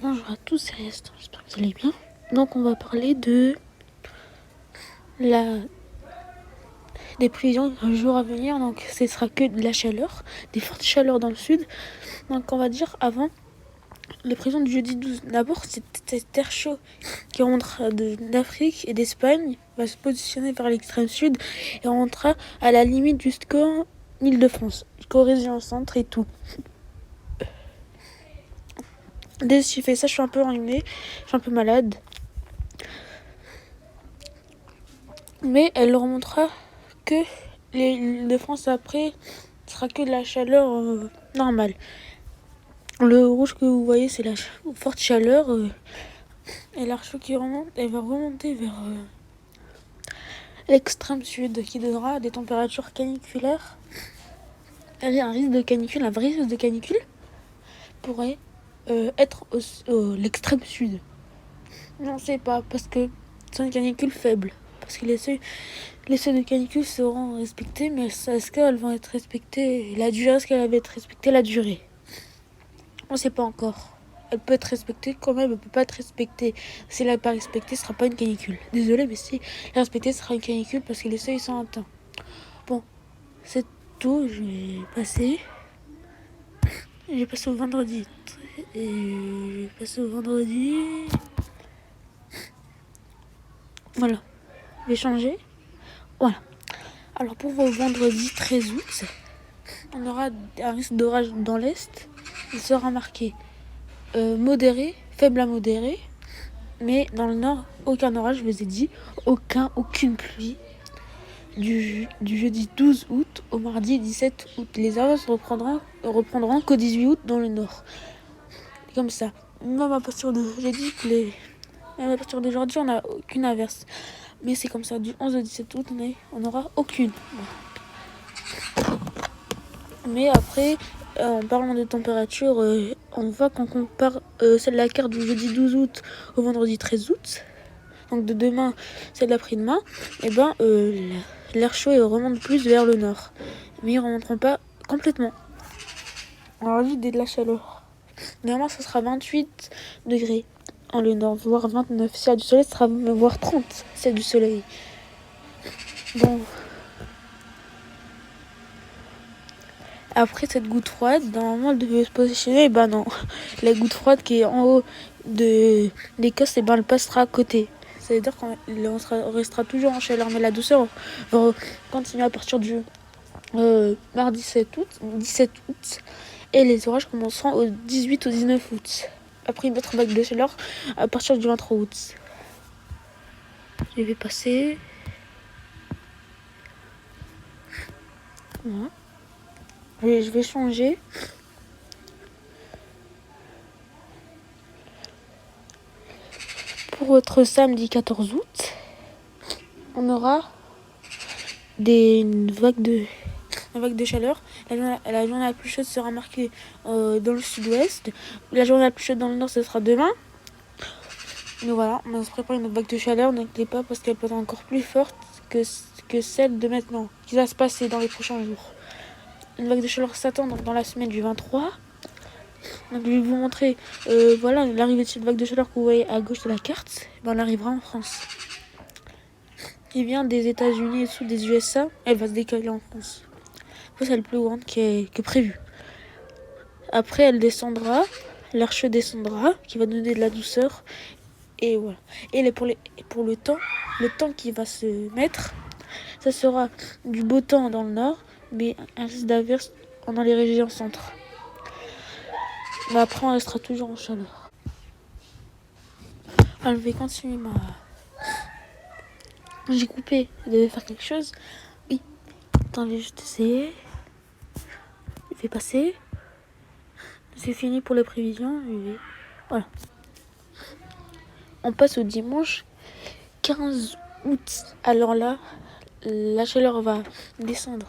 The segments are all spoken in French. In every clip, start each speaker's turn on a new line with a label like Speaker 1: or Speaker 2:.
Speaker 1: Bonjour à tous et j'espère que vous allez bien. Donc on va parler des prévisions un jour à venir. Donc ce sera que de la chaleur, des fortes chaleurs dans le sud. Donc on va dire avant les prévisions du jeudi 12. D'abord cet air chaud qui rentrera d'Afrique et d'Espagne va se positionner vers l'extrême sud et rentrera à la limite jusqu'en Île-de-France, jusqu'aux régions centre et tout. Dès que j'ai fait ça, je suis un peu enrhumée, je suis un peu malade. Mais elle remontera que l'Île-de-France après sera que de la chaleur normale. Le rouge que vous voyez, c'est la forte chaleur. Et l'air chaud qui remonte, elle va remonter vers l'extrême sud qui donnera des températures caniculaires. Il y a un risque de canicule, un vrai risque de canicule pourrait être l'extrême sud. On ne sait pas parce que c'est une canicule faible. Parce que les seuils de canicule seront respectés, mais est-ce qu'elles vont être respectées la durée, est-ce qu'elle va être respectée la durée? On ne sait pas encore. Elle peut être respectée quand même, elle peut pas être respectée. Si elle n'est pas respectée, ce sera pas une canicule. Désolée, mais si elle est respectée, ce sera une canicule parce que les seuils sont atteints. Bon, c'est tout. J'ai passé au vendredi. Et j'ai passé au vendredi. Voilà. Je vais changer. Voilà. Alors pour vos vendredi 13 août, on aura un risque d'orage dans l'Est. Il sera marqué modéré, faible à modéré. Mais dans le nord, aucun orage, je vous ai dit. Aucune pluie. Du jeudi 12 août au mardi 17 août. Les averses reprendront qu'au 18 août dans le nord. Comme ça. Même à partir de jeudi, même à partir d'aujourd'hui, on n'a aucune averse. Mais c'est comme ça, du 11 au 17 août, on n'aura aucune. Mais après, en parlant de température, on voit qu'on compare celle de la carte du jeudi 12 août au vendredi 13 août. Donc de demain, celle d'après-demain, et l'air chaud il remonte plus vers le nord. Mais ils ne remonteront pas complètement. On aura juste de la chaleur. Normalement, ça sera 28 degrés en le nord, voire 29. S'il y a du soleil, ça sera voire 30 s'il y a du soleil. Bon. Après cette goutte froide, normalement elle devait se positionner, non. La goutte froide qui est en haut de l'Écosse, elle passera à côté. Ça veut dire qu'on restera toujours en chaleur, mais la douceur va continuer à partir du mardi 17 août. Et les orages commenceront au 18 au 19 août. Après une autre vague de chaleur à partir du 23 août. Je vais passer. Voilà. Je vais changer. Pour votre samedi 14 août, on aura une vague de chaleur. La journée la plus chaude sera marquée dans le sud-ouest. La journée la plus chaude dans le nord, ce sera demain. Donc voilà, on se prépare une vague de chaleur. N'inquiétez pas parce qu'elle peut être encore plus forte que celle de maintenant, qui va se passer dans les prochains jours. Une vague de chaleur s'attend dans la semaine du 23. Donc je vais vous montrer l'arrivée de cette vague de chaleur que vous voyez à gauche de la carte. Elle arrivera en France. Il vient des États-Unis et sous des USA. Elle va se décaler en France. C'est la plus grande qui est prévue. Après, elle descendra. L'air chaud descendra, qui va donner de la douceur. Et voilà. Et pour le temps qui va se mettre, ça sera du beau temps dans le nord, mais un risque d'averse dans les régions centre. Mais après, on restera toujours en chaleur. Alors, je vais continuer J'ai coupé, je devais faire quelque chose. Oui. Attendez, je vais essayer. Je vais passer. C'est fini pour les prévisions. Voilà. On passe au dimanche 15 août. Alors là, la chaleur va descendre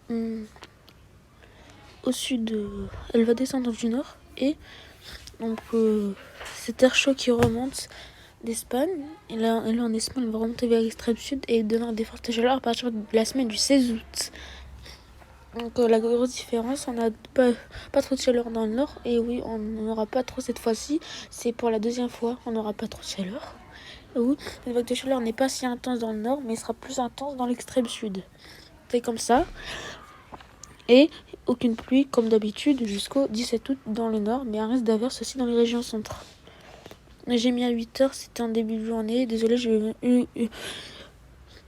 Speaker 1: au sud. Elle va descendre du nord. Et donc, cet air chaud qui remonte d'Espagne. Et là, en Espagne, elle va remonter vers l'extrême sud et donner des fortes chaleurs à partir de la semaine du 16 août. Donc la grosse différence, on n'a pas trop de chaleur dans le nord. Et oui, on n'aura pas trop cette fois-ci. C'est pour la deuxième fois, on n'aura pas trop de chaleur. Et oui, la vague de chaleur n'est pas si intense dans le nord, mais sera plus intense dans l'extrême sud. C'est comme ça. Et aucune pluie, comme d'habitude, jusqu'au 17 août dans le nord, mais un reste d'averse aussi dans les régions centres. J'ai mis à 8h, c'était en début de journée. Désolé,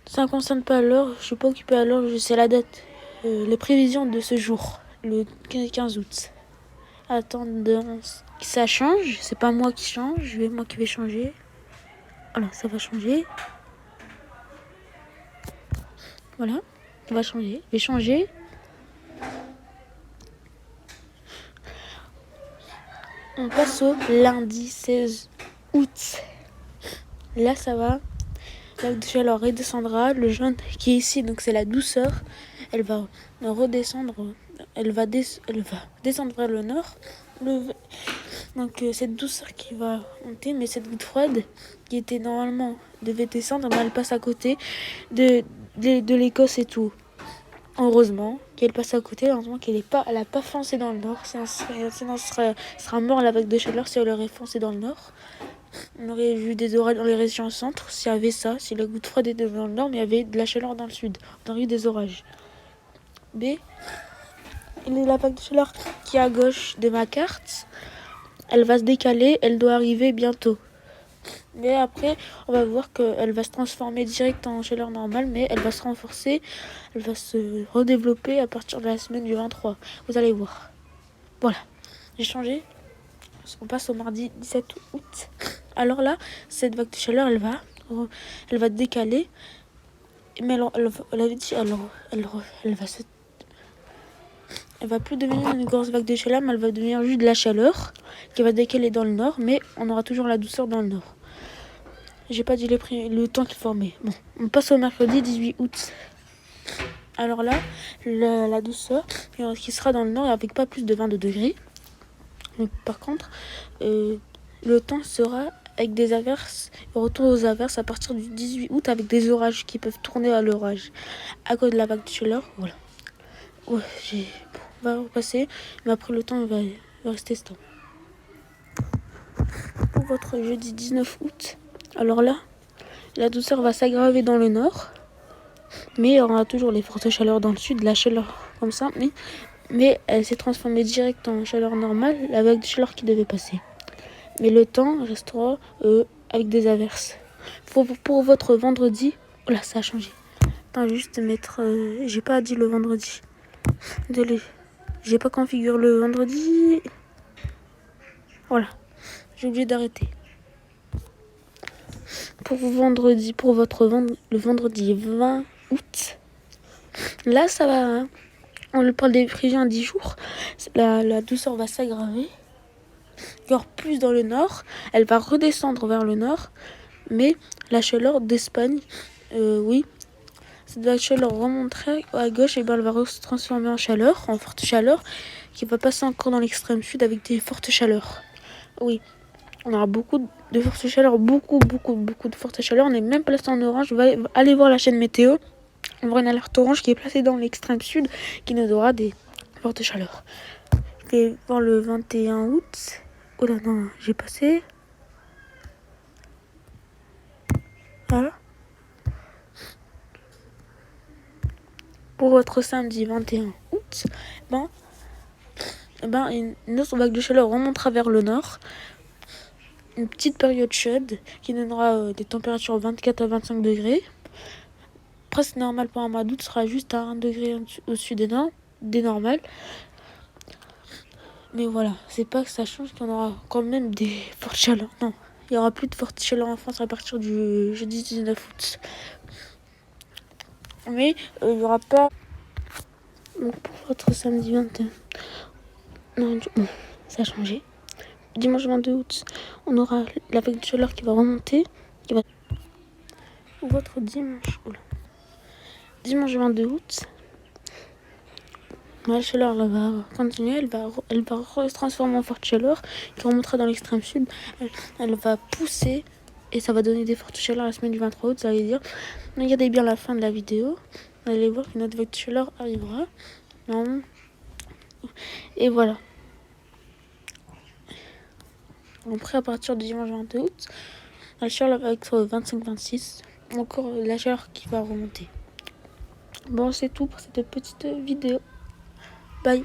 Speaker 1: ça ne concerne pas l'heure, je suis pas occupée à l'heure, je sais la date. Les prévisions de ce jour, le 15 août. Attendons, ça change, c'est pas moi qui change, moi qui vais changer. Voilà, ça va changer. Voilà, ça va changer. Je vais changer. On passe au lundi 16 août. Là, ça va. La chaleur redescendra. Le jaune qui est ici, donc c'est la douceur. Elle va redescendre. Elle va descendre vers le nord. Donc cette douceur qui va monter, mais cette goutte froide qui était normalement devait descendre, elle passe à côté de l'Écosse et tout. Heureusement qu'elle passe à côté, heureusement qu'elle n'a pas foncé dans le nord. Sinon, sera mort la vague de chaleur si elle aurait foncé dans le nord. On aurait vu des orages dans les régions centres s'il y avait ça, si la goutte froide était dans le nord, mais il y avait de la chaleur dans le sud. On aurait eu des orages. B, la vague de chaleur qui est à gauche de ma carte, elle va se décaler, elle doit arriver bientôt. Mais après, on va voir qu'elle va se transformer direct en chaleur normale, mais elle va se renforcer, elle va se redévelopper à partir de la semaine du 23. Vous allez voir. Voilà, j'ai changé. On passe au mardi 17 août. Alors là, cette vague de chaleur, elle va décaler. Mais alors, elle va plus devenir une grosse vague de chaleur, mais elle va devenir juste de la chaleur qui va décaler dans le nord, mais on aura toujours la douceur dans le nord. J'ai pas dit le temps qu'il formait. Bon, on passe au mercredi 18 août. Alors là, la douceur qui sera dans le nord avec pas plus de 22 degrés. Mais par contre, le temps sera avec des averses, retour aux averses à partir du 18 août avec des orages qui peuvent tourner à l'orage à cause de la vague de chaleur. Voilà. Ouais, on va repasser, mais après le temps va rester stable. Pour votre jeudi 19 août, alors là, la douceur va s'aggraver dans le nord, mais il y aura toujours les fortes chaleurs dans le sud, la chaleur comme ça, mais elle s'est transformée direct en chaleur normale, la vague de chaleur qui devait passer. Mais le temps restera avec des averses. Pour votre vendredi, oh là, ça a changé. Attends, juste mettre. J'ai pas dit le vendredi. Désolé. J'ai pas configuré le vendredi. Voilà. J'ai oublié d'arrêter. Pour le vendredi 20 août. Là, ça va. Hein. On parle des prévisions à 10 jours. La douceur va s'aggraver. Encore plus dans le nord. Elle va redescendre vers le nord. Mais la chaleur d'Espagne, oui. Cette chaleur remonterait à gauche, et elle va se transformer en forte chaleur, qui va passer encore dans l'extrême sud avec des fortes chaleurs. Oui, on aura beaucoup de fortes chaleurs, beaucoup de fortes chaleurs. On est même placé en orange. Allez voir la chaîne météo. On voit une alerte orange qui est placée dans l'extrême sud, qui nous aura des fortes chaleurs. Je vais voir le 21 août. Oh là non, j'ai passé. Voilà. Pour votre samedi 21 août, une autre vague de chaleur remontera vers le nord. Une petite période chaude qui donnera des températures 24 à 25 degrés. Presque normal pour un mois d'août, sera juste à 1 degré au-dessus des normales. Mais voilà, c'est pas que ça change qu'on aura quand même des fortes chaleurs. Non, il n'y aura plus de fortes chaleurs en France à partir du jeudi 19 août. Mais il n'y aura pas... Donc pour votre samedi 21... Non, ça a changé. Dimanche 22 août, on aura la vague de chaleur qui va remonter. Votre dimanche... Dimanche 22 août, la chaleur va continuer, elle va se transformer en forte chaleur qui remontera dans l'extrême sud. Elle va pousser et ça va donner des fortes chaleurs la semaine du 23 août, ça veut dire. Regardez bien la fin de la vidéo, vous allez voir qu'une autre vague de chaleur arrivera. Non. Et voilà. Après, à partir du dimanche 22 août, la chaleur va être 25-26. Encore la chaleur qui va remonter. Bon, c'est tout pour cette petite vidéo. Bye.